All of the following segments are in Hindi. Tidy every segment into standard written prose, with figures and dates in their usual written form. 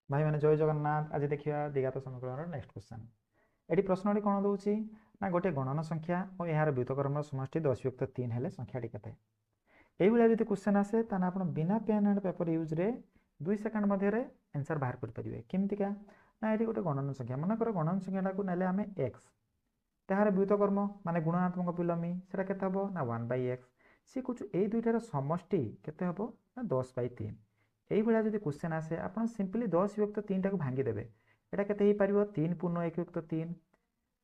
भाई मैंने जय जगन्नाथ। आज देखिए द्विघात समीकरण नेक्स्ट क्वेश्चन। एटी प्रश्नटी कौन दूची ना गोटे गणन संख्या और यार व्युतक्रम समष्टि 10 युक्त 3 हेले संख्याटी केते। এইভাবে যদি क्वेश्चन आसे ताना आपण बिना पेन एंड पेपर यूज रे 2 सेकंड मध्य रे आंसर बाहर कर परिबे। केमतिका ना एटी गोटे गणन संख्या मन कर गणन संख्याटा को नेले आमे x ताहार व्युतक्रम माने गुणात्मक विलोमी सेटा केते हबो ना 1/x सी कुछ ए दुइटार समष्टि केते हबो ना 10/3। এই ভଳିয়া যদি क्वेश्चन आसे आपण सिंपली 10 युक्त 3 टाको भांगी देबे एटा केते हे परिबो 3 पूर्ण 1 युक्त 3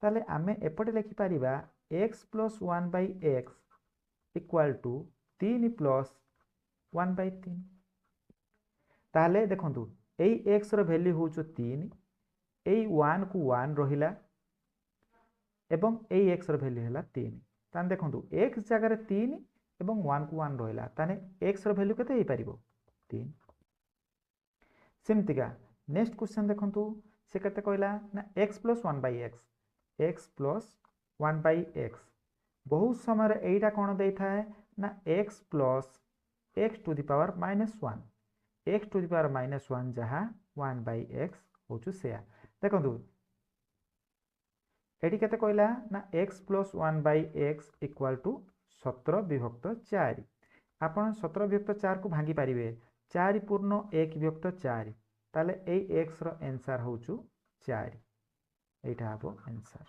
ताले आमे एपटे लिखि परिबा x + 1/x इक्वल टू 3 + 1/3। ताले देखंतु एई x रो वैल्यू होचो 3 एई 1 को 1 रहिला एवं एई x रो वैल्यू हैला 3 ताने देखंतु x जगह रे 3 एवं 1 को 1 रहिला ताने x रो वैल्यू केते हे परिबो 3। सेमतिका नेक्स्ट क्वेश्चन देखंतु से केते कहला ना x + 1/x बहुत समय रे एटा कोन देई थाए ना x + x to the power -1 x to the power -1 जहा 1/x होचु सेया। देखंतु एटी केते कहला ना x + 1/x इक्वल टू 17/4। आपण 17/4 को भांगी पारिबे 4 पूर्ण 1/4 ताले ए x रो आंसर होचु 4 एटा हबो आंसर।